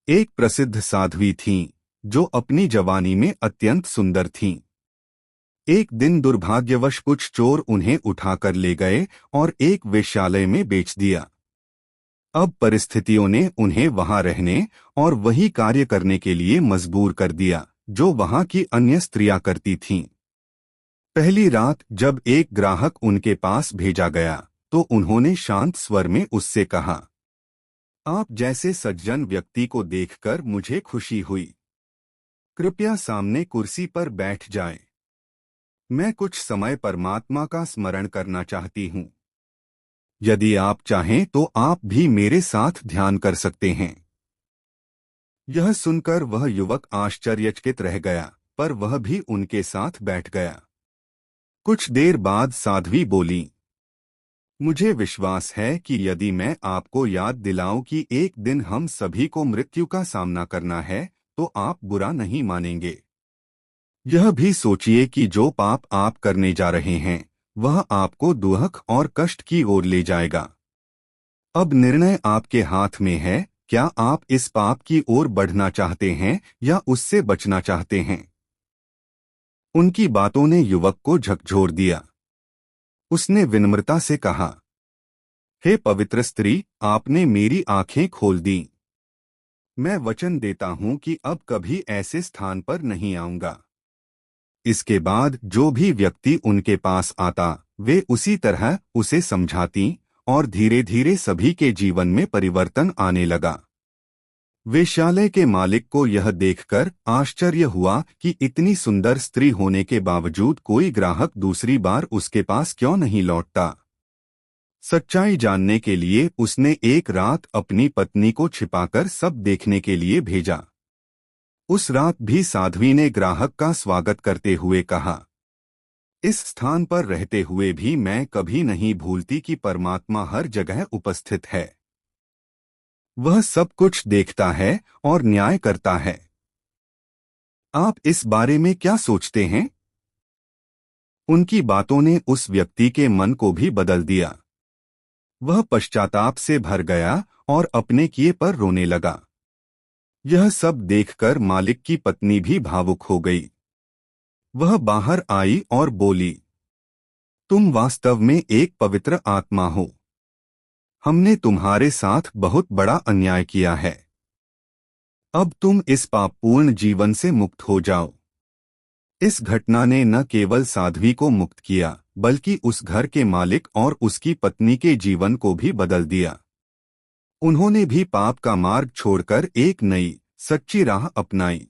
एक प्रसिद्ध साध्वी थीं, जो अपनी जवानी में अत्यंत सुंदर थीं। एक दिन दुर्भाग्यवश कुछ चोर उन्हें उठाकर ले गए और एक वेश्यालय में बेच दिया। अब परिस्थितियों ने उन्हें वहां रहने और वही कार्य करने के लिए मजबूर कर दिया जो वहां की अन्य स्त्रियां करती थीं। पहली रात जब एक ग्राहक उनके पास भेजा गया तो उन्होंने शांत स्वर में उससे कहा, आप जैसे सज्जन व्यक्ति को देखकर मुझे खुशी हुई। कृपया सामने कुर्सी पर बैठ जाएं। मैं कुछ समय परमात्मा का स्मरण करना चाहती हूँ। यदि आप चाहें तो आप भी मेरे साथ ध्यान कर सकते हैं। यह सुनकर वह युवक आश्चर्यचकित रह गया, पर वह भी उनके साथ बैठ गया। कुछ देर बाद साध्वी बोली, मुझे विश्वास है कि यदि मैं आपको याद दिलाऊं कि एक दिन हम सभी को मृत्यु का सामना करना है, तो आप बुरा नहीं मानेंगे। यह भी सोचिए कि जो पाप आप करने जा रहे हैं वह आपको दुख और कष्ट की ओर ले जाएगा। अब निर्णय आपके हाथ में है, क्या आप इस पाप की ओर बढ़ना चाहते हैं या उससे बचना चाहते हैं। उनकी बातों ने युवक को झकझोर दिया। उसने विनम्रता से कहा, हे पवित्र स्त्री, आपने मेरी आंखें खोल दी। मैं वचन देता हूं कि अब कभी ऐसे स्थान पर नहीं आऊंगा। इसके बाद जो भी व्यक्ति उनके पास आता वे उसी तरह उसे समझाती और धीरे धीरे सभी के जीवन में परिवर्तन आने लगा। वेश्यालय के मालिक को यह देखकर आश्चर्य हुआ कि इतनी सुंदर स्त्री होने के बावजूद कोई ग्राहक दूसरी बार उसके पास क्यों नहीं लौटता। सच्चाई जानने के लिए उसने एक रात अपनी पत्नी को छिपाकर सब देखने के लिए भेजा। उस रात भी साध्वी ने ग्राहक का स्वागत करते हुए कहा, इस स्थान पर रहते हुए भी मैं कभी नहीं भूलती कि परमात्मा हर जगह उपस्थित है। वह सब कुछ देखता है और न्याय करता है। आप इस बारे में क्या सोचते हैं? उनकी बातों ने उस व्यक्ति के मन को भी बदल दिया। वह पश्चाताप से भर गया और अपने किए पर रोने लगा। यह सब देखकर मालिक की पत्नी भी भावुक हो गई। वह बाहर आई और बोली, तुम वास्तव में एक पवित्र आत्मा हो। हमने तुम्हारे साथ बहुत बड़ा अन्याय किया है। अब तुम इस पापपूर्ण जीवन से मुक्त हो जाओ। इस घटना ने न केवल साध्वी को मुक्त किया बल्कि उस घर के मालिक और उसकी पत्नी के जीवन को भी बदल दिया। उन्होंने भी पाप का मार्ग छोड़कर एक नई सच्ची राह अपनाई।